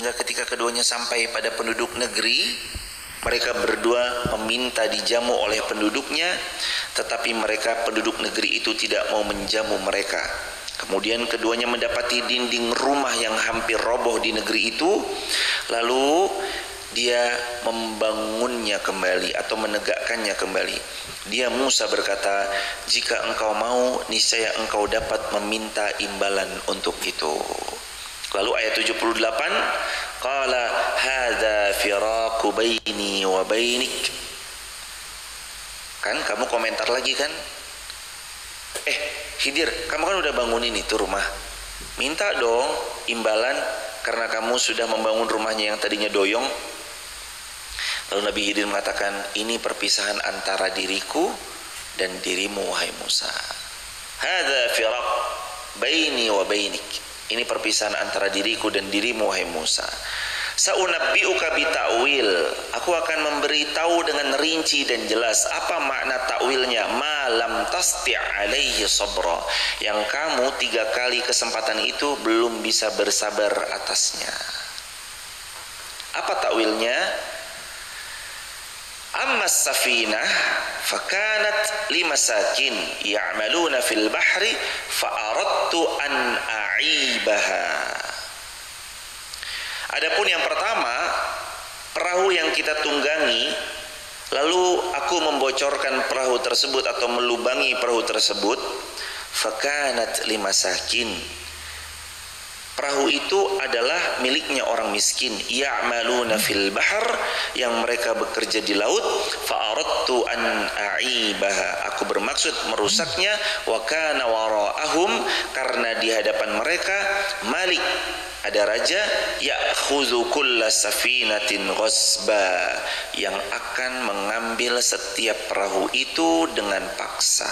hingga ketika keduanya sampai pada penduduk negeri, mereka berdua meminta dijamu oleh penduduknya, tetapi mereka penduduk negeri itu tidak mau menjamu mereka. Kemudian keduanya mendapati dinding rumah yang hampir roboh di negeri itu, lalu dia membangunnya kembali atau menegakkannya kembali. Dia Musa berkata, jika engkau mau, niscaya engkau dapat meminta imbalan untuk itu. Lalu ayat 78, qala hadza firaqu baini wa bainik. Kan kamu komentar lagi kan? Khidir, kamu kan udah bangunin itu rumah. Minta dong imbalan karena kamu sudah membangun rumahnya yang tadinya doyong. Lalu Nabi Khidir mengatakan, ini perpisahan antara diriku dan dirimu wahai Musa. Hadza firaq baini wa bainik. Ini perpisahan antara diriku dan dirimu wahai Musa. Saunabbi'uka bita'wil. Aku akan memberitahu dengan rinci dan jelas apa makna takwilnya. Malam tasti' alaihi sabra. Yang kamu 3 kali kesempatan itu belum bisa bersabar atasnya. Apa takwilnya? Amma safinah fakanat limasakin ya'maluna fil bahri fa'aradtu an a'ibaha. Adapun yang pertama, perahu yang kita tunggangi, lalu aku membocorkan perahu tersebut atau melubangi perahu tersebut, fakanat limasakin. Perahu itu adalah miliknya orang miskin, ya'maluna fil bahr, yang mereka bekerja di laut, fa'aradtu an a'ibaha. Aku bermaksud merusaknya, wa kana wara'ahum, karena di hadapan mereka malik, ada raja, ya'khudhu kulla safinatin ghasba, yang akan mengambil setiap perahu itu dengan paksa.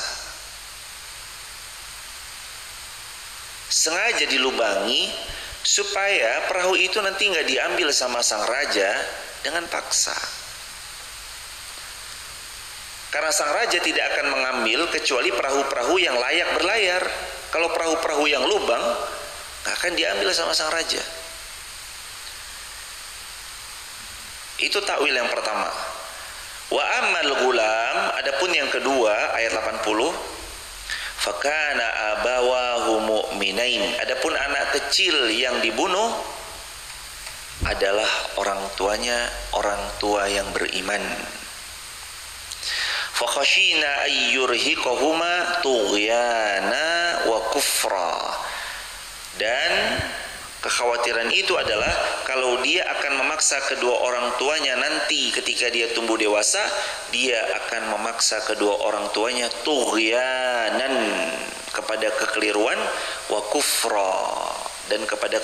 Sengaja dilubangi supaya perahu itu nanti nggak diambil sama sang raja dengan paksa. Karena sang raja tidak akan mengambil kecuali perahu-perahu yang layak berlayar. Kalau perahu-perahu yang lubang, nggak akan diambil sama sang raja. Itu takwil yang pertama. Wa ammal gulam, adapun yang kedua ayat 80, fakana abawahu mu'minain. Adapun anak kecil yang dibunuh adalah orang tuanya orang tua yang beriman. Fakhashina ayyurhiqahuma tughyana wa kufra. Dan kekhawatiran itu adalah kalau dia akan memaksa kedua orang tuanya nanti ketika dia tumbuh dewasa, dia akan memaksa kedua orang tuanya tughyanan, kepada kekeliruan, wa kufra, dan kepada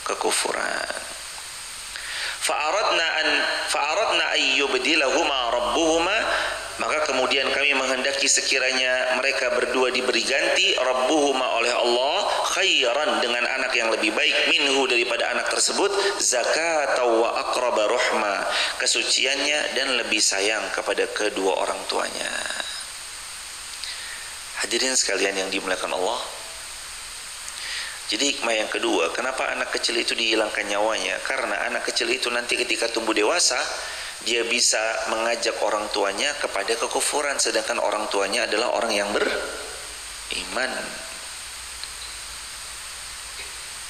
kekufuran. Fa'aradna ayyubdilahuma rabbuhuma, maka kemudian kami menghendaki sekiranya mereka berdua diberi ganti rabbuhuma oleh Allah khairan, dengan anak yang lebih baik, minhu, daripada anak tersebut, zakata wa aqraba rahma, kesuciannya dan lebih sayang kepada kedua orang tuanya. Hadirin sekalian yang dimuliakan Allah, jadi hikmah yang kedua, kenapa anak kecil itu dihilangkan nyawanya? Karena anak kecil itu nanti ketika tumbuh dewasa, dia bisa mengajak orang tuanya kepada kekufuran, sedangkan orang tuanya adalah orang yang beriman.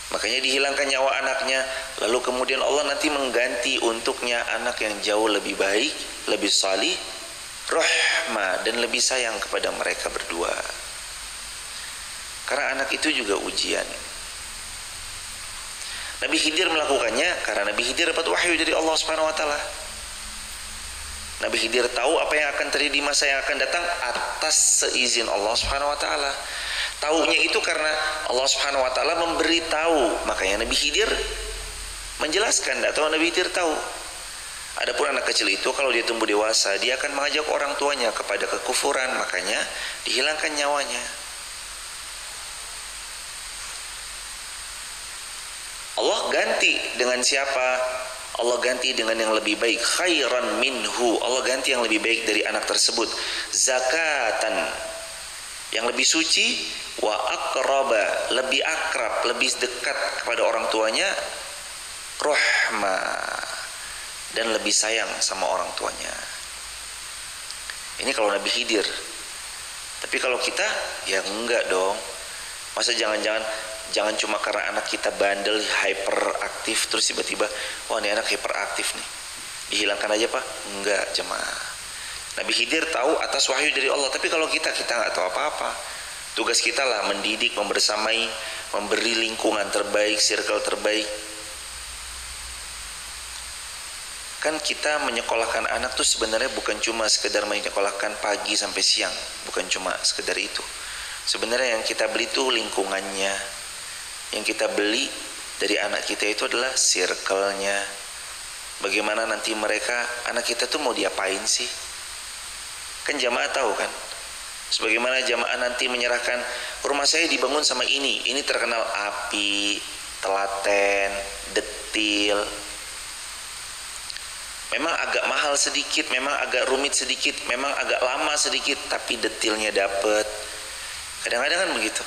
Makanya dihilangkan nyawa anaknya, lalu kemudian Allah nanti mengganti untuknya anak yang jauh lebih baik, lebih salih, rahmah, dan lebih sayang kepada mereka berdua. Karena anak itu juga ujian. Nabi Khidir melakukannya karena Nabi Khidir dapat wahyu dari Allah Subhanahu wa taala. Nabi Khidir tahu apa yang akan terjadi di masa yang akan datang atas seizin Allah Subhanahu wa taala. Taunya itu karena Allah Subhanahu wa taala memberitahu, makanya Nabi Khidir menjelaskan, tidak tahu Nabi Khidir tahu. Adapun anak kecil itu kalau dia tumbuh dewasa, dia akan mengajak orang tuanya kepada kekufuran, makanya dihilangkan nyawanya. Allah ganti dengan siapa? Allah ganti dengan yang lebih baik, khairan minhu. Allah ganti yang lebih baik dari anak tersebut, zakatan, yang lebih suci, wa aqraba, lebih akrab, lebih dekat kepada orang tuanya, rahmah, dan lebih sayang sama orang tuanya. Ini kalau Nabi Khidir. Tapi kalau kita, ya enggak dong. Masa jangan cuma karena anak kita bandel, hyperaktif, terus tiba-tiba, wah ini anak hyperaktif nih, dihilangkan aja Pak? Enggak, jemaah. Nabi Khidir tahu atas wahyu dari Allah, tapi kalau kita nggak tahu apa-apa. Tugas kita lah mendidik, membersamai, memberi lingkungan terbaik, circle terbaik. Kan kita menyekolahkan anak tuh sebenarnya bukan cuma sekedar menyekolahkan pagi sampai siang, bukan cuma sekedar itu. Sebenarnya yang kita beli tuh lingkungannya. Yang kita beli dari anak kita itu adalah circle-nya. Bagaimana nanti anak kita tuh mau diapain sih? Kan jamaah tahu kan? Sebagaimana jamaah nanti menyerahkan, rumah saya dibangun sama ini terkenal api, telaten, detil. Memang agak mahal sedikit, memang agak rumit sedikit, memang agak lama sedikit, tapi detilnya dapet. Kadang-kadang kan begitu.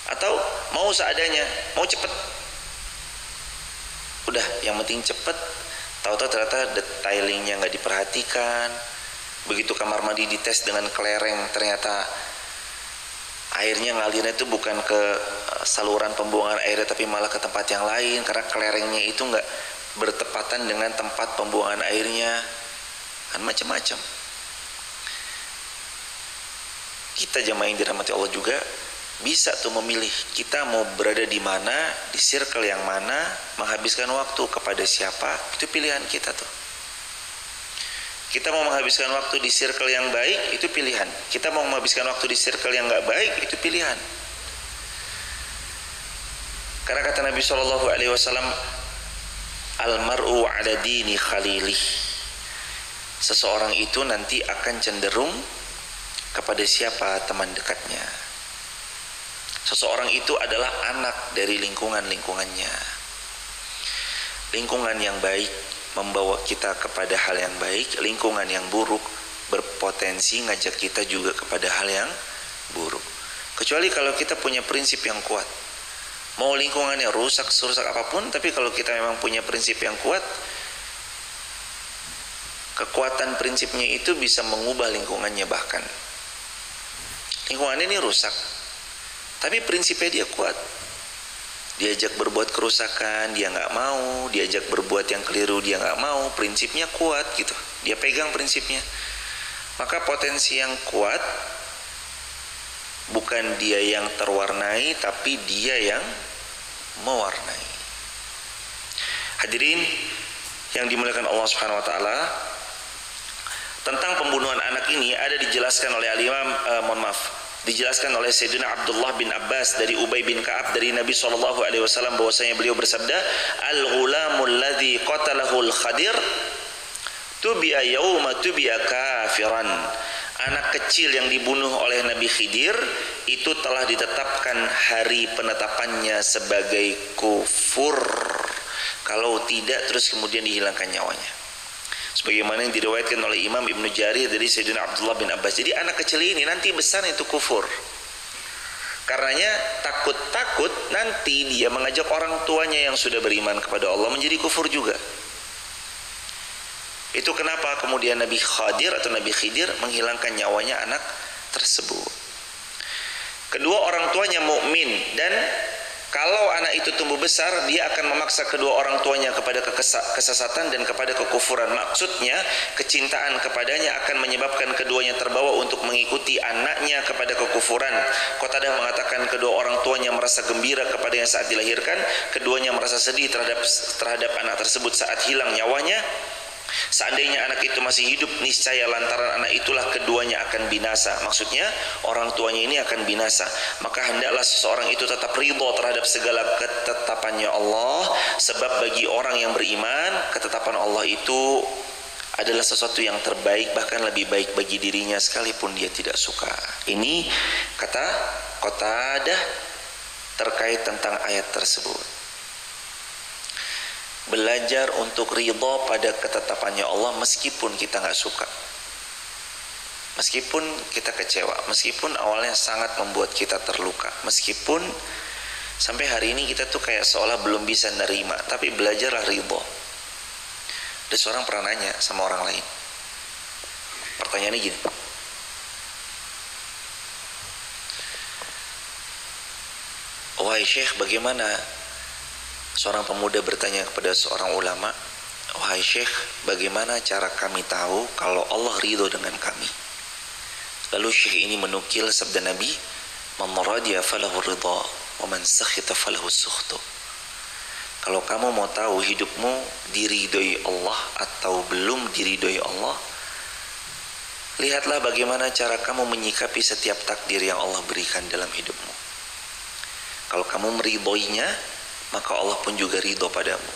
Atau mau seadanya, mau cepet. Udah, yang penting cepet. Tahu-tahu ternyata detailingnya nggak diperhatikan. Begitu kamar mandi dites dengan kelereng, ternyata airnya ngalirnya itu bukan ke saluran pembuangan airnya, tapi malah ke tempat yang lain, karena kelerengnya itu nggak bertepatan dengan tempat pembuangan airnya. Kan macam-macam. Kita jamaah yang dirahmati Allah juga bisa tuh memilih kita mau berada di mana, di circle yang mana, menghabiskan waktu kepada siapa, itu pilihan kita tuh. Kita mau menghabiskan waktu di circle yang baik, itu pilihan. Kita mau menghabiskan waktu di circle yang nggak baik, itu pilihan. Karena kata Nabi SAW, almar'u ala dini khalilih. Seseorang itu nanti akan cenderung kepada siapa teman dekatnya. Seseorang itu adalah anak dari lingkungannya. Lingkungan yang baik membawa kita kepada hal yang baik, lingkungan yang buruk berpotensi ngajak kita juga kepada hal yang buruk. Kecuali kalau kita punya prinsip yang kuat. Mau lingkungannya rusak apapun, tapi kalau kita memang punya prinsip yang kuat, kekuatan prinsipnya itu bisa mengubah lingkungannya. Bahkan lingkungan ini rusak, tapi prinsipnya dia kuat. Diajak berbuat kerusakan, dia nggak mau. Diajak berbuat yang keliru, dia nggak mau. Prinsipnya kuat gitu. Dia pegang prinsipnya. Maka potensi yang kuat, bukan dia yang terwarnai, tapi dia yang mewarnai. Hadirin yang dimuliakan Allah Subhanahu Wa Taala, tentang pembunuhan anak ini ada dijelaskan oleh dijelaskan oleh Sayyidina Abdullah bin Abbas dari Ubay bin Ka'ab dari Nabi SAW bahwasanya beliau bersabda, al-ghulamul ladzi qatalahul Khadir tubi'a yauma tubi'a kafiran. Anak kecil yang dibunuh oleh Nabi Khidir itu telah ditetapkan hari penetapannya sebagai kufur. Kalau tidak, terus kemudian dihilangkan nyawanya. Sebagaimana yang diriwayatkan oleh Imam Ibnu Jarir dari Sayyidina Abdullah bin Abbas. Jadi anak kecil ini nanti besar itu kufur. Karenanya takut-takut nanti dia mengajak orang tuanya yang sudah beriman kepada Allah menjadi kufur juga. Itu kenapa kemudian Nabi Khadir atau Nabi Khidir menghilangkan nyawanya anak tersebut. Kedua orang tuanya mukmin, dan kalau anak itu tumbuh besar, dia akan memaksa kedua orang tuanya kepada kesesatan dan kepada kekufuran. Maksudnya, kecintaan kepadanya akan menyebabkan keduanya terbawa untuk mengikuti anaknya kepada kekufuran. Qatadah mengatakan kedua orang tuanya merasa gembira kepadanya saat dilahirkan, keduanya merasa sedih terhadap anak tersebut saat hilang nyawanya. Seandainya anak itu masih hidup, niscaya lantaran anak itulah keduanya akan binasa. Maksudnya orang tuanya ini akan binasa. Maka hendaklah seseorang itu tetap ridho terhadap segala ketetapannya Allah. Sebab bagi orang yang beriman, ketetapan Allah itu adalah sesuatu yang terbaik, bahkan lebih baik bagi dirinya sekalipun dia tidak suka. Ini kata Qatadah terkait tentang ayat tersebut. Belajar untuk ridho pada ketetapannya Allah meskipun kita nggak suka, meskipun kita kecewa, meskipun awalnya sangat membuat kita terluka, meskipun Sampai hari ini kita tuh kayak seolah belum bisa nerima, tapi belajarlah ridho. Ada seorang pernah nanya sama orang lain. Pertanyaannya gini, wahai Syekh, bagaimana? Seorang pemuda bertanya kepada seorang ulama, wahai Syekh, bagaimana cara kami tahu kalau Allah ridho dengan kami? Lalu Syekh ini menukil sabda Nabi, man radiya falahu ridha wa man sakhita falahu sukhtu. Kalau kamu mau tahu hidupmu diridhoi Allah atau belum diridhoi Allah, lihatlah bagaimana cara kamu menyikapi setiap takdir yang Allah berikan dalam hidupmu. Kalau kamu meridhoinya, maka Allah pun juga ridho padamu.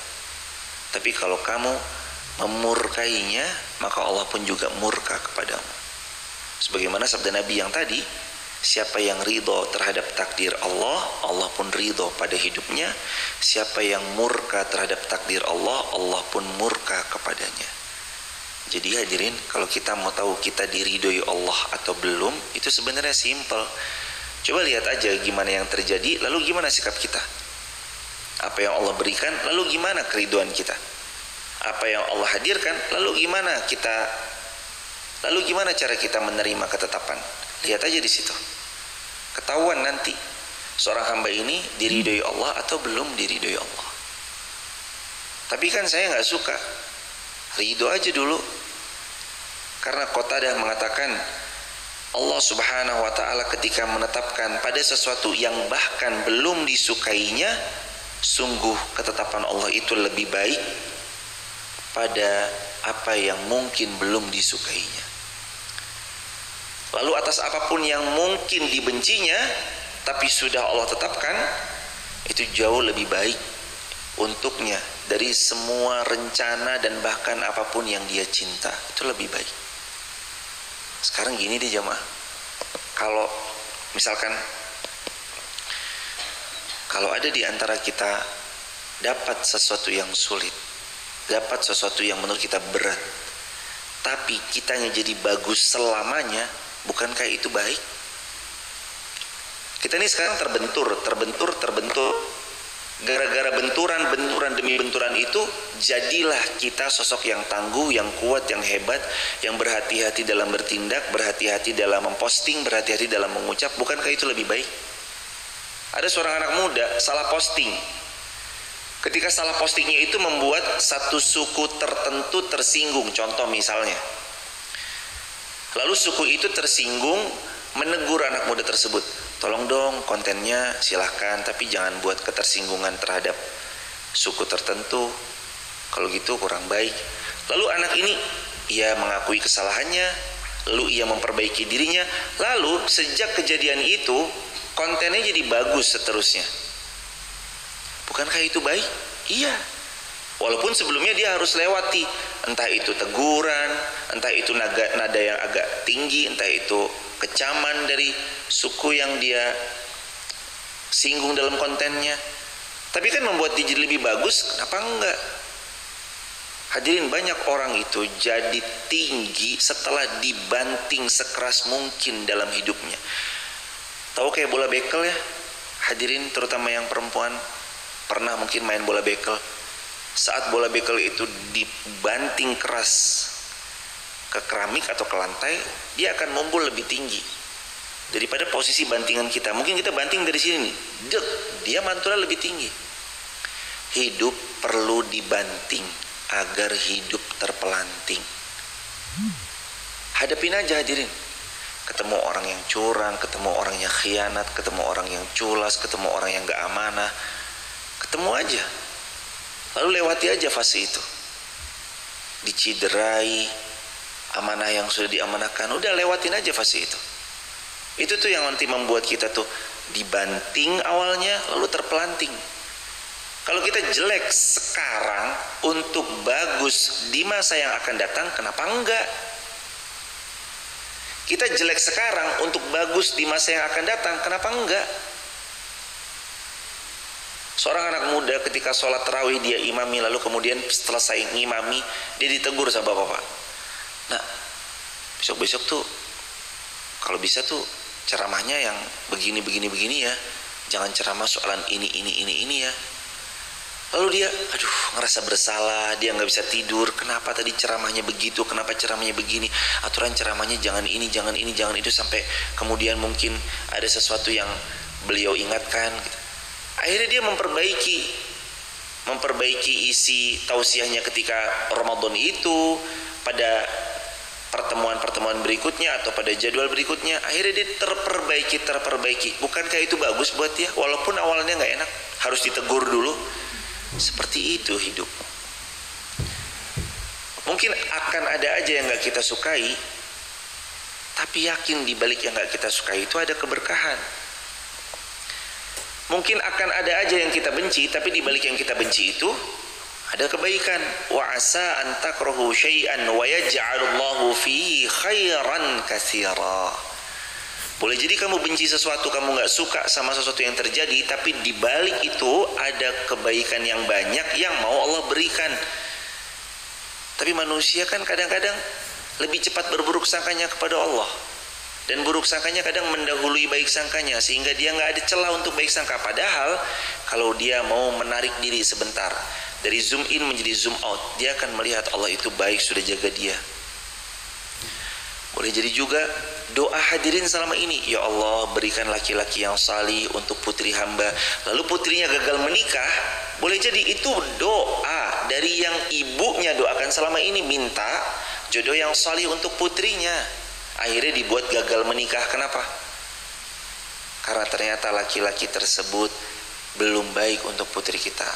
Tapi kalau kamu memurkainya, maka Allah pun juga murka kepadamu. Sebagaimana sabda Nabi yang tadi, siapa yang ridho terhadap takdir Allah, Allah pun ridho pada hidupnya. Siapa yang murka terhadap takdir Allah, Allah pun murka kepadanya. Jadi hadirin, kalau kita mau tahu kita diridhoi Allah atau belum, itu sebenarnya simple. Coba lihat aja gimana yang terjadi, lalu gimana sikap kita. Apa yang Allah berikan, lalu gimana keriduan kita. Apa yang Allah hadirkan, lalu gimana cara kita menerima ketetapan. Lihat aja di situ. Ketahuan nanti seorang hamba ini diridhoi Allah atau belum diridhoi Allah. Tapi kan saya nggak suka. Ridho aja dulu. Karena Qatadah mengatakan Allah Subhanahu wa taala ketika menetapkan pada sesuatu yang bahkan belum disukainya, sungguh ketetapan Allah itu lebih baik pada apa yang mungkin belum disukainya. Lalu atas apapun yang mungkin dibencinya tapi sudah Allah tetapkan, itu jauh lebih baik untuknya dari semua rencana dan bahkan apapun yang dia cinta. Itu lebih baik. Sekarang gini deh jamaah, kalau misalkan kalau ada di antara kita dapat sesuatu yang sulit, dapat sesuatu yang menurut kita berat, tapi kitanya jadi bagus selamanya, bukankah itu baik? Kita ini sekarang terbentur. Gara-gara benturan demi benturan itu, jadilah kita sosok yang tangguh, yang kuat, yang hebat, yang berhati-hati dalam bertindak, berhati-hati dalam memposting, berhati-hati dalam mengucap. Bukankah itu lebih baik? Ada seorang anak muda salah posting. Ketika salah postingnya itu membuat satu suku tertentu tersinggung, contoh misalnya. Lalu suku itu tersinggung, menegur anak muda tersebut, tolong dong kontennya silahkan, tapi jangan buat ketersinggungan terhadap suku tertentu, kalau gitu kurang baik. Lalu anak ini ia mengakui kesalahannya, lalu ia memperbaiki dirinya, lalu sejak kejadian itu kontennya jadi bagus seterusnya. Bukankah itu baik? Iya. Walaupun sebelumnya dia harus lewati entah itu teguran, entah itu nada yang agak tinggi, entah itu kecaman dari suku yang dia singgung dalam kontennya. Tapi kan membuat dia jadi lebih bagus, kenapa enggak? Hadirin, banyak orang itu jadi tinggi setelah dibanting sekeras mungkin dalam hidupnya. Tahu kayak bola bekel ya? Hadirin, terutama yang perempuan, pernah mungkin main bola bekel. Saat bola bekel itu dibanting keras ke keramik atau ke lantai, dia akan mumbul lebih tinggi daripada posisi bantingan kita. Mungkin kita banting dari sini nih, dek, dia mantulnya lebih tinggi. Hidup perlu dibanting agar hidup terpelanting. Hadapin aja hadirin. Ketemu orang yang curang, ketemu orang yang khianat, ketemu orang yang culas, ketemu orang yang gak amanah, ketemu aja. Lalu lewati aja fase itu. Diciderai, amanah yang sudah diamanahkan, udah lewatin aja fase itu. Itu tuh yang nanti membuat kita tuh dibanting awalnya, lalu terpelanting. Kalau kita jelek sekarang untuk bagus di masa yang akan datang, kenapa enggak? Kita jelek sekarang untuk bagus di masa yang akan datang, kenapa enggak? Seorang anak muda ketika sholat tarawih dia imami, lalu kemudian selesai ngimami, dia ditegur sama bapak. Nah, besok-besok tuh kalau bisa tuh ceramahnya yang begini ya. jangan ceramah soalan ini ya. Lalu dia, aduh, ngerasa bersalah, dia nggak bisa tidur. Kenapa tadi ceramahnya begitu? Kenapa ceramahnya begini? Aturan ceramahnya jangan ini, jangan itu, sampai kemudian mungkin ada sesuatu yang beliau ingatkan. Gitu. Akhirnya dia memperbaiki isi tausiahnya ketika Ramadan itu, pada pertemuan berikutnya atau pada jadwal berikutnya. Akhirnya dia terperbaiki. Bukankah itu bagus buat dia? Walaupun awalnya nggak enak, harus ditegur dulu. Seperti itu hidup. Mungkin akan ada aja yang gak kita sukai, tapi yakin di balik yang gak kita sukai itu ada keberkahan. Mungkin akan ada aja yang kita benci, tapi di balik yang kita benci itu ada kebaikan. Wa asa an takrahu syai'an wa yaj'alullahu fihi khairan katsira. Boleh jadi kamu benci sesuatu, kamu gak suka sama sesuatu yang terjadi, tapi di balik itu ada kebaikan yang banyak yang mau Allah berikan. Tapi manusia kan kadang-kadang lebih cepat berburuk sangkanya kepada Allah, dan buruk sangkanya kadang mendahului baik sangkanya, sehingga dia gak ada celah untuk baik sangka. Padahal kalau dia mau menarik diri sebentar dari zoom in menjadi zoom out, dia akan melihat Allah itu baik, sudah jaga dia. Boleh jadi juga doa hadirin selama ini, ya Allah berikan laki-laki yang salih untuk putri hamba, lalu putrinya gagal menikah. Boleh jadi itu doa dari yang ibunya doakan selama ini, minta jodoh yang salih untuk putrinya. Akhirnya dibuat gagal menikah. Kenapa? Karena ternyata laki-laki tersebut belum baik untuk putri kita.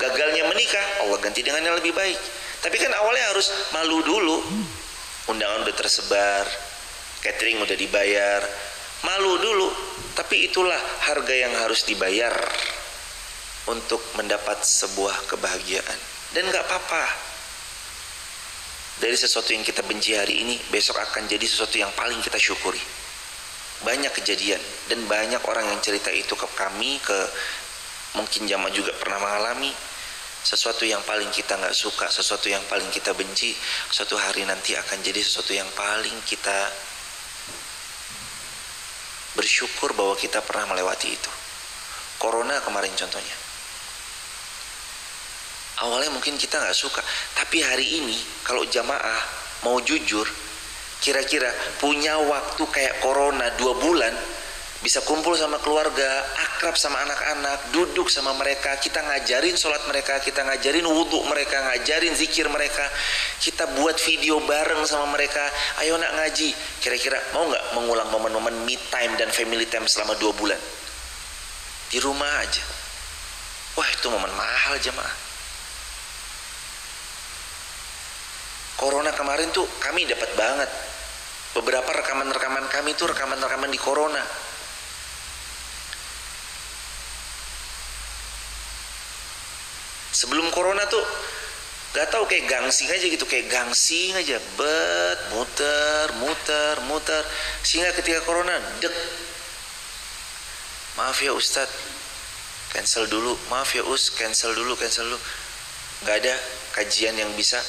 Gagalnya menikah, Allah ganti dengan yang lebih baik. Tapi kan awalnya harus malu dulu. Undangan udah tersebar, catering udah dibayar, malu dulu. Tapi itulah harga yang harus dibayar untuk mendapat sebuah kebahagiaan. Dan gak apa-apa, dari sesuatu yang kita benci hari ini, besok akan jadi sesuatu yang paling kita syukuri. Banyak kejadian dan banyak orang yang cerita itu ke kami, mungkin jamaah juga pernah mengalami. Sesuatu yang paling kita gak suka, sesuatu yang paling kita benci, suatu hari nanti akan jadi sesuatu yang paling kita bersyukur bahwa kita pernah melewati itu. Corona kemarin contohnya, awalnya mungkin kita gak suka, tapi hari ini kalau jamaah mau jujur, kira-kira punya waktu kayak Corona 2 bulan, bisa kumpul sama keluarga, akrab sama anak-anak, duduk sama mereka, kita ngajarin sholat mereka, kita ngajarin wudhu mereka, ngajarin zikir mereka, kita buat video bareng sama mereka, ayo nak ngaji. Kira-kira mau gak mengulang momen-momen me time dan family time selama 2 bulan di rumah aja? Wah, itu momen mahal jemaah. Corona kemarin tuh kami dapat banget beberapa rekaman-rekaman kami tuh rekaman-rekaman di Corona. Sebelum Corona tuh gak tahu, kayak gangsing aja gitu, muter, sehingga ketika Corona dek, maaf ya Ustadz, cancel dulu, maaf ya Us, cancel dulu. Gak ada kajian yang bisa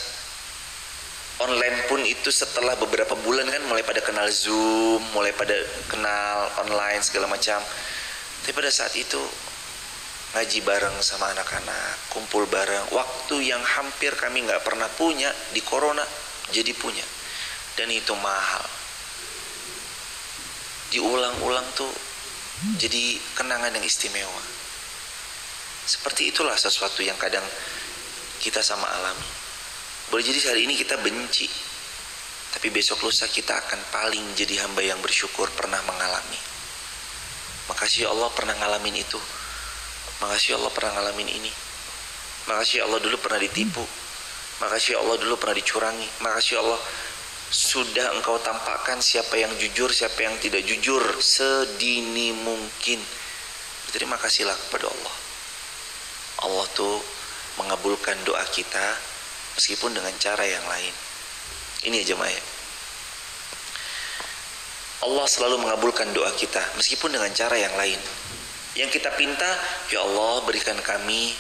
online pun itu setelah beberapa bulan kan mulai pada kenal Zoom, mulai pada kenal online segala macam. Tapi pada saat itu ngaji bareng sama anak-anak, kumpul bareng, waktu yang hampir kami gak pernah punya di Corona jadi punya. Dan itu mahal, diulang-ulang tuh jadi kenangan yang istimewa. Seperti itulah sesuatu yang kadang kita sama alami. Boleh jadi hari ini kita benci, tapi besok lusa kita akan paling jadi hamba yang bersyukur pernah mengalami. Makasih ya Allah pernah ngalamin itu. Makasih Allah pernah ngalamin ini. Makasih Allah dulu pernah ditipu. Makasih Allah dulu pernah dicurangi. Makasih Allah sudah Engkau tampakkan siapa yang jujur, siapa yang tidak jujur sedini mungkin. Terima kasihlah kepada Allah. Allah tuh mengabulkan doa kita meskipun dengan cara yang lain. Ini aja Maya, Allah selalu mengabulkan doa kita meskipun dengan cara yang lain. Yang kita pinta, ya Allah berikan kami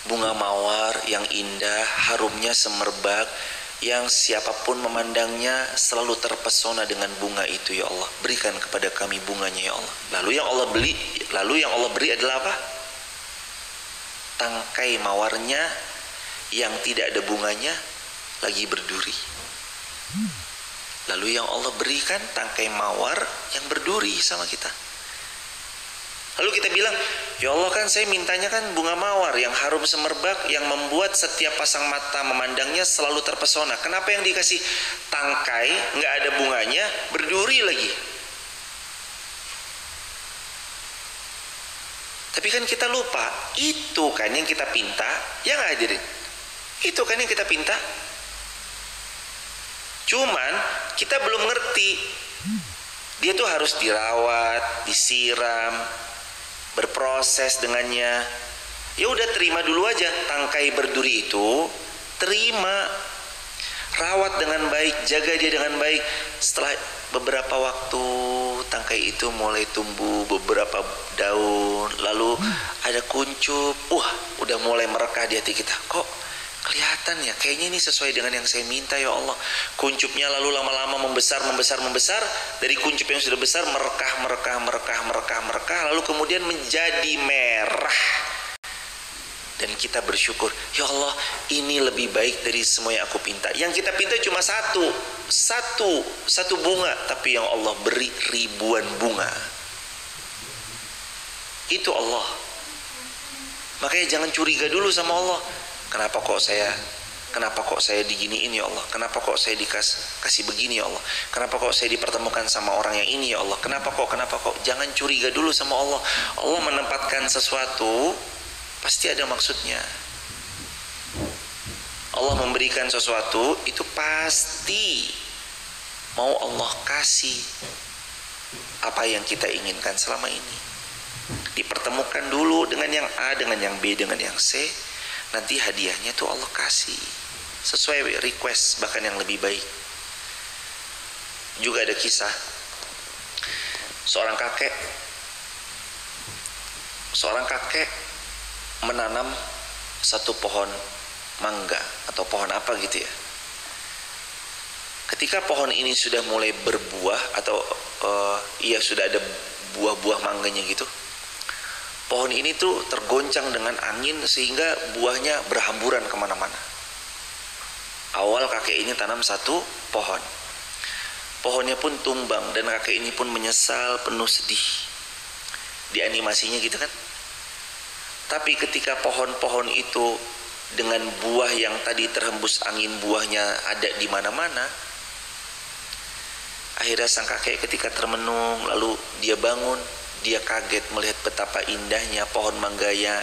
bunga mawar yang indah, harumnya semerbak, yang siapapun memandangnya selalu terpesona dengan bunga itu ya Allah. Berikan kepada kami bunganya ya Allah. Lalu yang Allah beri adalah apa? Tangkai mawarnya yang tidak ada bunganya lagi berduri. Lalu yang Allah berikan tangkai mawar yang berduri sama kita. Lalu kita bilang, ya Allah kan saya mintanya kan bunga mawar yang harum semerbak, yang membuat setiap pasang mata memandangnya selalu terpesona. Kenapa yang dikasih tangkai nggak ada bunganya berduri lagi? Tapi kan kita lupa, itu kan yang kita pinta, ya nggak hadirin? Itu kan yang kita pinta. Cuman kita belum ngerti, dia tuh harus dirawat, disiram, berproses dengannya. Ya udah terima dulu aja tangkai berduri itu, terima, rawat dengan baik, jaga dia dengan baik. Setelah beberapa waktu tangkai itu mulai tumbuh beberapa daun, lalu ada kuncup, udah mulai merekah di hati kita. Kok kelihatan ya, kayaknya ini sesuai dengan yang saya minta ya Allah. Kuncupnya lalu lama-lama membesar. Dari kuncup yang sudah besar merekah, lalu kemudian menjadi merah. Dan kita bersyukur, ya Allah ini lebih baik dari semua yang aku pinta. Yang kita pinta cuma satu bunga, tapi yang Allah beri ribuan bunga. Itu Allah. Makanya jangan curiga dulu sama Allah. Kenapa kok saya diginiin ya Allah? Kenapa kok saya kasih begini ya Allah? Kenapa kok saya dipertemukan sama orang yang ini ya Allah? Kenapa kok? Jangan curiga dulu sama Allah. Allah menempatkan sesuatu pasti ada maksudnya. Allah memberikan sesuatu itu pasti mau Allah kasih apa yang kita inginkan selama ini. Dipertemukan dulu dengan yang A, dengan yang B, dengan yang C. Nanti hadiahnya tuh Allah kasih sesuai request, bahkan yang lebih baik. Juga ada kisah seorang kakek menanam satu pohon mangga atau pohon apa gitu ya. Ketika pohon ini sudah mulai berbuah atau sudah ada buah-buah mangganya gitu, pohon ini tuh tergoncang dengan angin sehingga buahnya berhamburan kemana-mana. Awal kakek ini tanam satu pohon, pohonnya pun tumbang dan kakek ini pun menyesal, penuh sedih. Di animasinya gitu kan. Tapi ketika pohon-pohon itu dengan buah yang tadi terhembus angin, buahnya ada di mana-mana, akhirnya sang kakek ketika termenung lalu dia bangun. Dia kaget melihat betapa indahnya pohon mangganya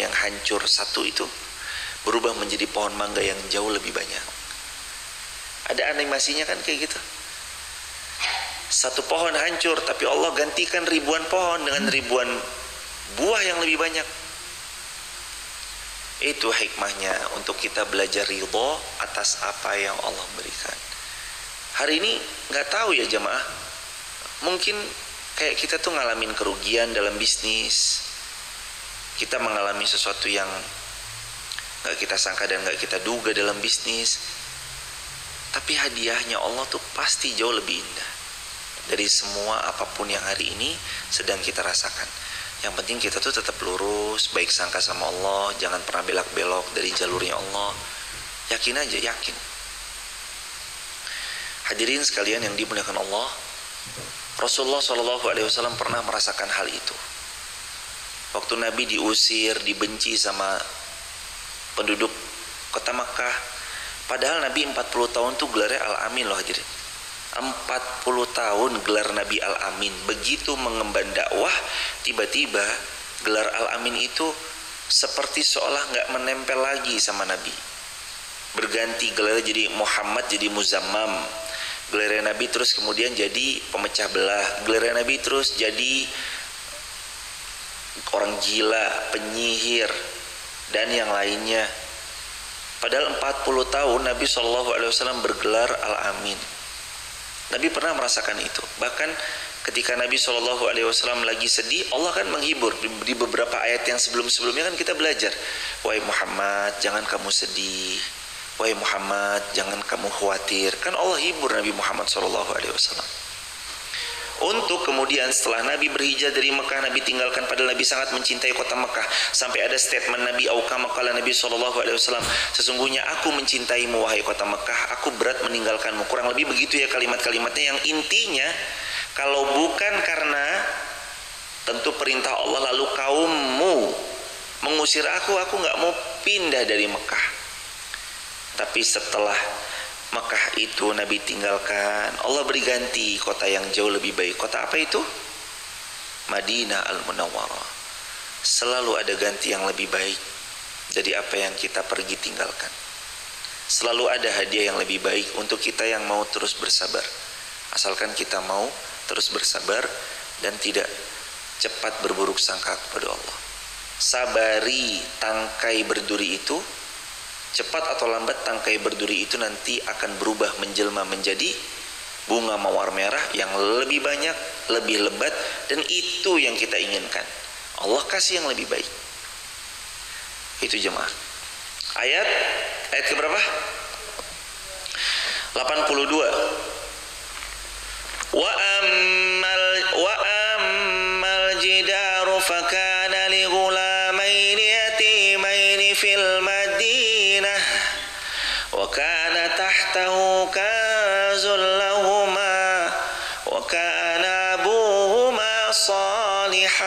yang hancur satu itu berubah menjadi pohon mangga yang jauh lebih banyak. Ada animasinya kan kayak gitu. Satu pohon hancur tapi Allah gantikan ribuan pohon dengan ribuan buah yang lebih banyak. Itu hikmahnya untuk kita belajar ridho atas apa yang Allah berikan. Hari ini nggak tahu ya jamaah, mungkin kayak kita tuh ngalamin kerugian dalam bisnis, kita mengalami sesuatu yang gak kita sangka dan gak kita duga dalam bisnis. Tapi hadiahnya Allah tuh pasti jauh lebih indah dari semua apapun yang hari ini sedang kita rasakan. Yang penting kita tuh tetap lurus, baik sangka sama Allah, jangan pernah belok-belok dari jalurnya Allah. Yakin aja, yakin. Hadirin sekalian yang dimuliakan Allah, Rasulullah SAW pernah merasakan hal itu. Waktu Nabi diusir, dibenci sama penduduk kota Makkah. Padahal Nabi 40 tahun tuh gelarnya Al-Amin loh hadirin. 40 tahun gelar Nabi Al-Amin. Begitu mengemban dakwah, tiba-tiba gelar Al-Amin itu seperti seolah gak menempel lagi sama Nabi. Berganti gelarnya jadi Muhammad, jadi Muzammam. Gelarnya Nabi terus kemudian jadi pemecah belah. Gelarnya Nabi terus jadi orang gila, penyihir, dan yang lainnya. Padahal 40 tahun Nabi SAW bergelar Al-Amin. Nabi pernah merasakan itu. Bahkan ketika Nabi SAW lagi sedih, Allah kan menghibur. Di beberapa ayat yang sebelum-sebelumnya kan kita belajar, wahai Muhammad, jangan kamu sedih. Wahai Muhammad, jangan kamu khawatir. Kan Allah hibur Nabi Muhammad SAW. Untuk kemudian setelah Nabi berhijrah dari Mekah, Nabi tinggalkan, padahal Nabi sangat mencintai kota Mekah. Sampai ada statement Nabi, Aukama kala Nabi SAW, sesungguhnya aku mencintaimu wahai kota Mekah, aku berat meninggalkanmu. Kurang lebih begitu ya kalimat-kalimatnya, yang intinya kalau bukan karena tentu perintah Allah lalu kaummu mengusir aku nggak mau pindah dari Mekah. Tapi setelah Mekah itu Nabi tinggalkan, Allah beri ganti kota yang jauh lebih baik. Kota apa itu? Madinah Al-Munawwarah. Selalu ada ganti yang lebih baik dari apa yang kita pergi tinggalkan. Selalu ada hadiah yang lebih baik untuk kita yang mau terus bersabar. Asalkan kita mau terus bersabar dan tidak cepat berburuk sangka kepada Allah. Sabari tangkai berduri itu. Cepat atau lambat tangkai berduri itu nanti akan berubah menjelma menjadi bunga mawar merah yang lebih banyak, lebih lebat, dan itu yang kita inginkan. Allah kasih yang lebih baik. Itu jemaah. Ayat keberapa? 82. Wa ammal jidaru fakana li ghulamaini yatimaini fil madinah wa kana tahtahu kanzun lahuma wa kana abuhuma salihah.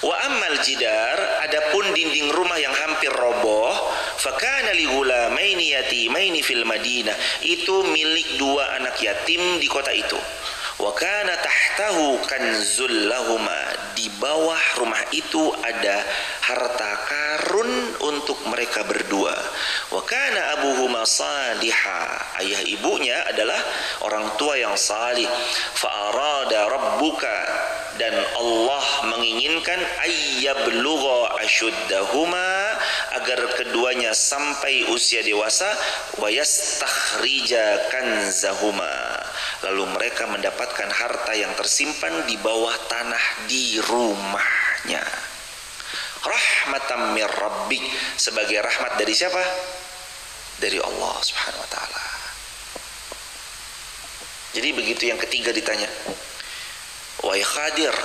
Wa ammal jidar, adapun dinding rumah yang hampir roboh, fakana li ghulamaini yatimaini fil madinah, itu milik dua anak yatim di kota itu. Wa kana tahtahu kanzul lahuma, di bawah rumah itu ada harta karun untuk mereka berdua. Wa kana abuhuma salihah, ayah ibunya adalah orang tua yang salih. Fa arada rabbuka, dan Allah menginginkan ayyablugha ashuddahuma, agar keduanya sampai usia dewasa, wa yastakhrija kanzahuma, lalu mereka mendapatkan harta yang tersimpan di bawah tanah di rumahnya. Rahmatan mir rabbik, sebagai rahmat dari siapa? Dari Allah Subhanahu wa taala. Jadi begitu yang ketiga ditanya, wahai Khadir,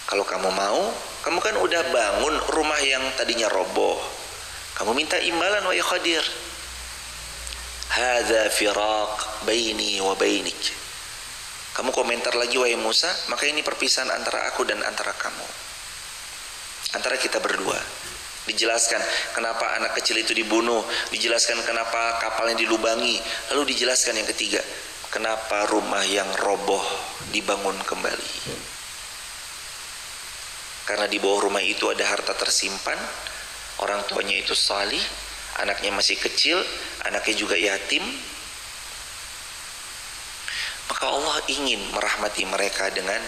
kalau kamu mau, kamu kan udah bangun rumah yang tadinya roboh, kamu minta imbalan wahai Khadir. Hadza firaq baini wa bainik. Kamu komentar lagi wahai Musa, maka ini perpisahan antara aku dan antara kamu, antara kita berdua. Dijelaskan kenapa anak kecil itu dibunuh, dijelaskan kenapa kapalnya dilubangi, lalu dijelaskan yang ketiga, kenapa rumah yang roboh dibangun kembali. Karena di bawah rumah itu ada harta tersimpan, orang tuanya itu salih, anaknya masih kecil, anaknya juga yatim. Maka Allah ingin merahmati mereka dengan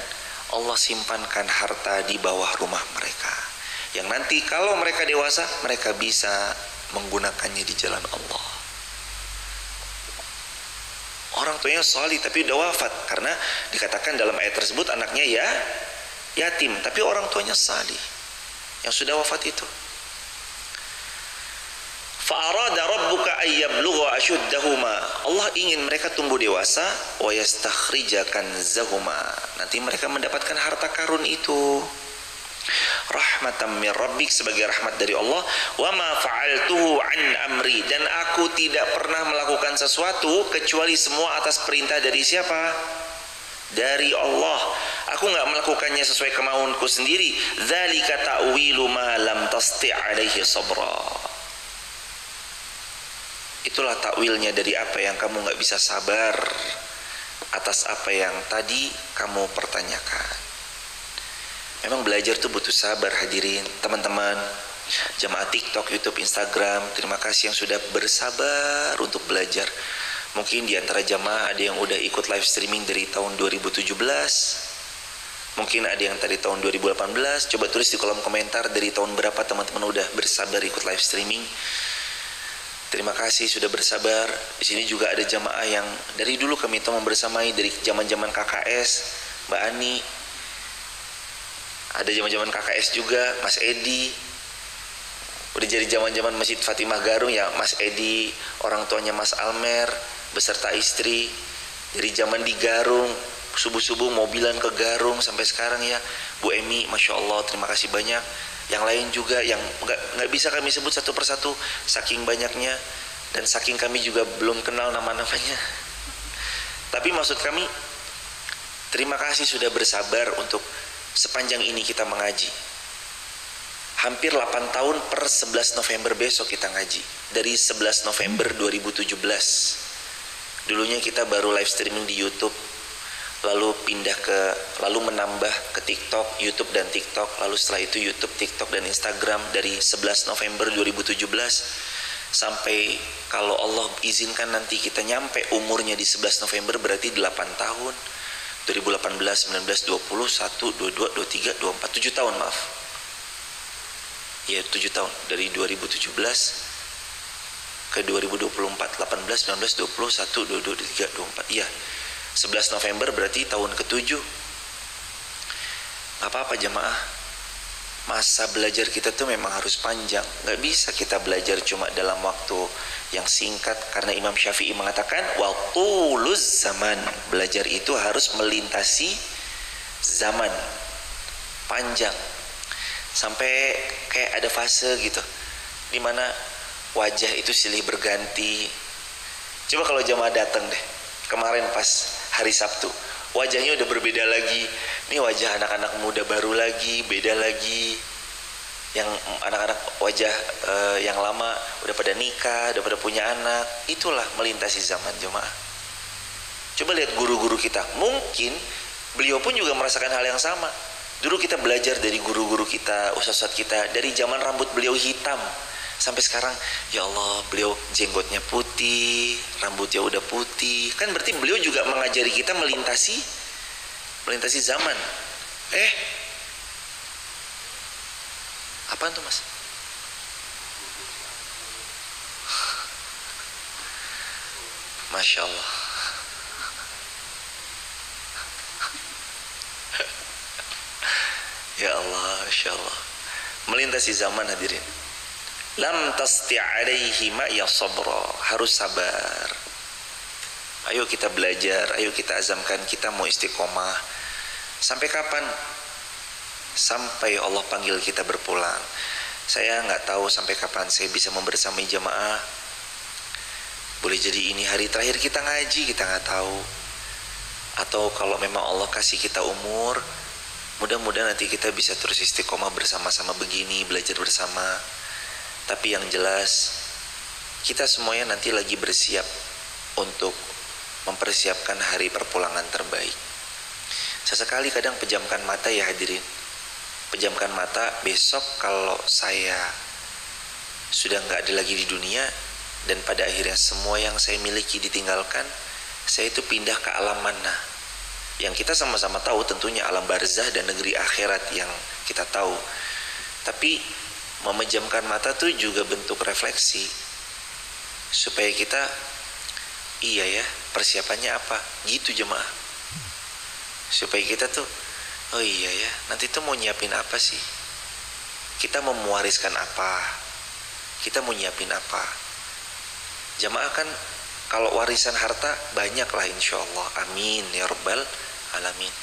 Allah simpankan harta di bawah rumah mereka, yang nanti kalau mereka dewasa, mereka bisa menggunakannya di jalan Allah. Orang tuanya salih tapi udah wafat, karena dikatakan dalam ayat tersebut anaknya ya yatim, tapi orang tuanya salih yang sudah wafat itu. Fa'arada rabbuka ayyablugha ashuddahuma, Allah ingin mereka tumbuh dewasa, wa yastakhrija kanzahuma, nanti mereka mendapatkan harta karun itu. Rahmatan min rabbik, sebagai rahmat dari Allah. Wa ma fa'altuhu an amri, dan aku tidak pernah melakukan sesuatu kecuali semua atas perintah dari siapa? Dari Allah. Aku enggak melakukannya sesuai kemauanku sendiri. Dzalika ta'wilu ma lam tasti' alaihi sabra. Itulah takwilnya dari apa yang kamu enggak bisa sabar atas apa yang tadi kamu pertanyakan. Memang belajar tuh butuh sabar hadirin, teman-teman, jamaah TikTok, YouTube, Instagram, terima kasih yang sudah bersabar untuk belajar. Mungkin di antara jamaah ada yang udah ikut live streaming dari tahun 2017, mungkin ada yang tadi tahun 2018. Coba tulis di kolom komentar dari tahun berapa teman-teman udah bersabar ikut live streaming. Terima kasih sudah bersabar. Di sini juga ada jamaah yang dari dulu kami teman bersamai dari zaman-zaman KKS, Mbak Ani. Ada zaman-zaman KKS juga, Mas Edi. Udah jadi zaman-zaman Masjid Fatimah Garung ya, Mas Edi, orang tuanya Mas Almer beserta istri. Dari zaman di Garung, subuh-subuh mobilan ke Garung sampai sekarang ya. Bu Emi, Masya Allah, terima kasih banyak. Yang lain juga yang nggak bisa kami sebut satu persatu, saking banyaknya. Dan saking kami juga belum kenal nama-namanya. Tapi maksud kami, terima kasih sudah bersabar untuk sepanjang ini kita mengaji. Hampir 8 tahun per 11 November besok kita ngaji. Dari 11 November 2017. Dulunya kita baru live streaming di YouTube, lalu lalu menambah ke TikTok, YouTube dan TikTok, lalu setelah itu YouTube, TikTok dan Instagram dari 11 November 2017 sampai kalau Allah izinkan nanti kita nyampe umurnya di 11 November berarti 8 tahun. 2018, 19, 20, 1, 22, 23, 24, 7 tahun maaf. Ya 7 tahun dari 2017 ke 2024, 18, 19, 20, 1, 22, 23, 24. Iya, 11 November berarti tahun ke-7. Gak apa-apa jamaah. Masa belajar kita tuh memang harus panjang. Gak bisa kita belajar cuma dalam waktu yang singkat. Karena Imam Syafi'i mengatakan, Watuluz zaman. Belajar itu harus melintasi zaman. Panjang. Sampai kayak ada fase gitu. Dimana wajah itu silih berganti. Coba kalau jamaah datang deh kemarin pas hari Sabtu, wajahnya udah berbeda lagi. Ini wajah anak-anak muda baru lagi, beda lagi. Yang anak-anak wajah yang lama udah pada nikah, udah pada punya anak. Itulah melintasi zaman jemaah. Coba lihat guru-guru kita, mungkin beliau pun juga merasakan hal yang sama. Dulu kita belajar dari guru-guru kita, ustaz-ustaz kita, dari zaman rambut beliau hitam sampai sekarang, ya Allah, beliau jenggotnya putih, rambutnya udah putih. Kan berarti beliau juga mengajari kita melintasi zaman. Apaan tuh mas? Masya Allah. Ya Allah, Masya Allah. Melintasi zaman hadirin. Lam tasti' alaihi ma ya sabra. Harus sabar. Ayo kita belajar, ayo kita azamkan kita mau istiqomah. Sampai kapan? Sampai Allah panggil kita berpulang. Saya nggak tahu sampai kapan saya bisa membersamai jamaah. Boleh jadi ini hari terakhir kita ngaji, kita nggak tahu. Atau kalau memang Allah kasih kita umur, mudah-mudahan nanti kita bisa terus istiqomah bersama-sama begini, belajar bersama. Tapi yang jelas kita semuanya nanti lagi bersiap untuk mempersiapkan hari perpulangan terbaik. Sesekali kadang pejamkan mata ya hadirin. Pejamkan mata, besok kalau saya sudah nggak ada lagi di dunia dan pada akhirnya semua yang saya miliki ditinggalkan, saya itu pindah ke alam mana? Yang kita sama-sama tahu tentunya alam barzah dan negeri akhirat yang kita tahu. Tapi memejamkan mata tuh juga bentuk refleksi supaya kita, iya ya, persiapannya apa gitu jemaah, supaya kita tuh, oh iya ya, nanti tuh mau nyiapin apa sih, kita mau mewariskan apa, kita mau nyiapin apa. Jemaah kan kalau warisan harta banyak lah insya Allah, amin ya rabbal alamin.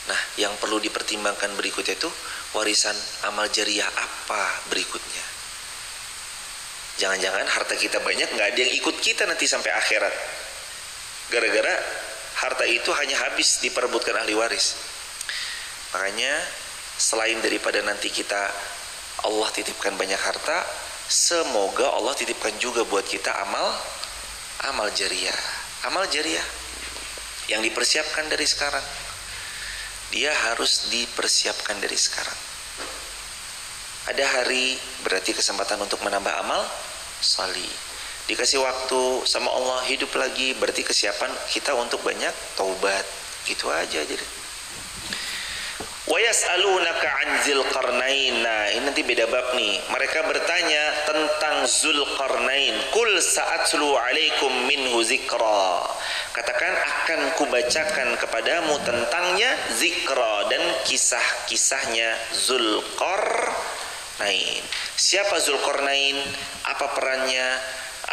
Nah, yang perlu dipertimbangkan berikutnya itu warisan amal jariah apa berikutnya. Jangan-jangan harta kita banyak nggak ada yang ikut kita nanti sampai akhirat. Gara-gara harta itu hanya habis diperebutkan ahli waris. Makanya selain daripada nanti kita Allah titipkan banyak harta, semoga Allah titipkan juga buat kita amal jariah. Amal jariah yang dipersiapkan dari sekarang. Dia harus dipersiapkan dari sekarang. Ada hari berarti kesempatan untuk menambah amal salih. Dikasih waktu sama Allah hidup lagi berarti kesiapan kita untuk banyak taubat. Gitu aja jadi. Wa yas'alunaka 'an Dzulqarnain. Nah, ini nanti beda bab nih. Mereka bertanya tentang Dzulqarnain. Qul sa'atlu 'alaikum minhu dzikra. Katakan akan kubacakan kepadamu tentangnya zikra dan kisah-kisahnya Dzulqarnain. Zulqarnain. Siapa Zulqarnain? Apa perannya?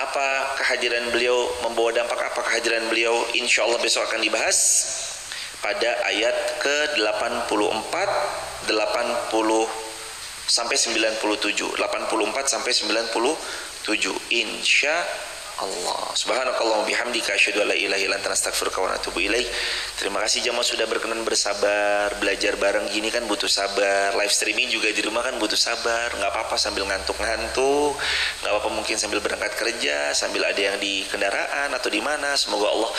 Apa kehadiran beliau? Membawa dampak apa kehadiran beliau? Insya Allah besok akan dibahas pada ayat ke-84, 80 sampai 97, 84 sampai 97. Insya Allah. Subhanakallah bihamdika asyhadu an la ilaha illa anta astaghfiruka wa atubu ilaik. Terima kasih jamaah sudah berkenan bersabar. Belajar bareng gini kan butuh sabar. Live streaming juga di rumah kan butuh sabar. Nggak apa-apa sambil ngantuk-ngantuk, nggak apa-apa mungkin sambil berangkat kerja, sambil ada yang di kendaraan atau di mana. Semoga Allah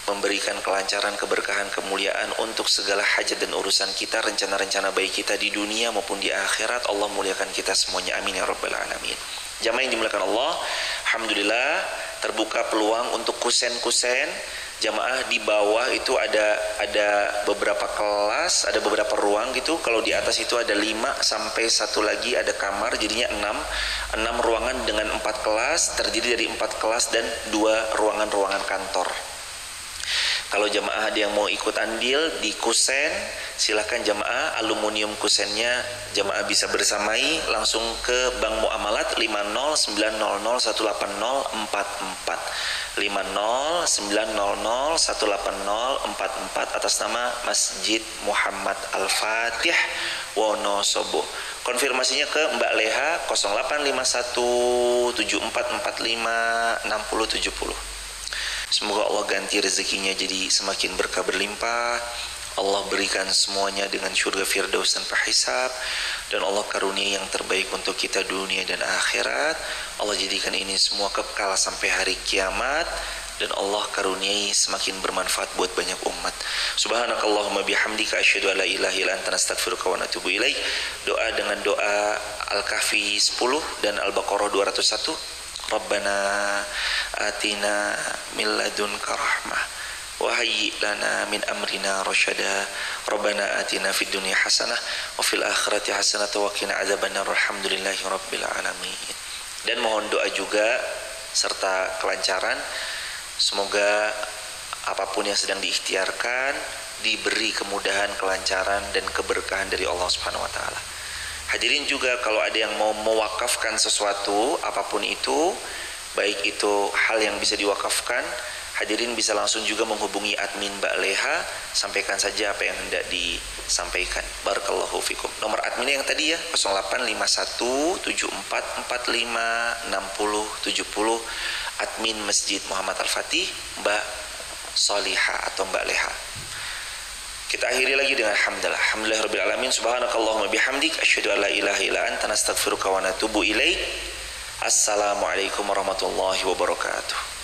memberikan kelancaran, keberkahan, kemuliaan untuk segala hajat dan urusan kita, rencana-rencana baik kita di dunia maupun di akhirat. Allah muliakan kita semuanya, amin ya rabbal alamin. Jamaah yang dimuliakan Allah, alhamdulillah terbuka peluang untuk kusen-kusen. Jamaah di bawah itu ada beberapa kelas, ada beberapa ruang gitu. Kalau di atas itu ada 5 sampai satu lagi ada kamar, jadinya 6 ruangan dengan 4 kelas, terdiri dari 4 kelas dan 2 ruangan-ruangan kantor. Kalau jamaah ada yang mau ikut andil di kusen, silakan jamaah, aluminium kusennya jamaah bisa bersamai langsung ke Bank Muamalat 50900180044 50900180044 atas nama Masjid Muhammad Al-Fatih Wonosobo. Konfirmasinya ke Mbak Leha 085174456070. Semoga Allah ganti rezekinya jadi semakin berkah berlimpah. Allah berikan semuanya dengan surga firdaus tanpa hisab, dan Allah karunia yang terbaik untuk kita dunia dan akhirat. Allah jadikan ini semua kekal sampai hari kiamat, dan Allah karuniai semakin bermanfaat buat banyak umat. Subhanakallahumma bihamdika asyhadu an la ilaha illa anta astaghfiruka wa atubu ilaik. Doa dengan doa Al-Kahfi 10 dan Al-Baqarah 201. Rabbana atina min ladunka rahmah wa hayyi lana min amrina rasyada. Rabbana atina fid dunya hasanah wa fil akhirati hasanah wa qina adzabannar. Alhamdulillahi rabbil alamin. Dan mohon doa juga serta kelancaran. Semoga apapun yang sedang diikhtiarkan diberi kemudahan, kelancaran dan keberkahan dari Allah Subhanahu wa taala. Hadirin juga kalau ada yang mau mewakafkan sesuatu apapun itu, baik itu hal yang bisa diwakafkan, hadirin bisa langsung juga menghubungi admin Mbak Leha, sampaikan saja apa yang hendak disampaikan. Barakallahu fikum. Nomor adminnya yang tadi ya, 085174456070, admin Masjid Muhammad Al-Fatih Mbak Solihah atau Mbak Leha. Kita akhiri lagi dengan hamdalah. Alhamdulillahirabbil alamin. Subhanakallahumma bihamdik asyhadu an la ilaha illa anta astaghfiruka wa atubu ilaik. Assalamualaikum warahmatullahi wabarakatuh.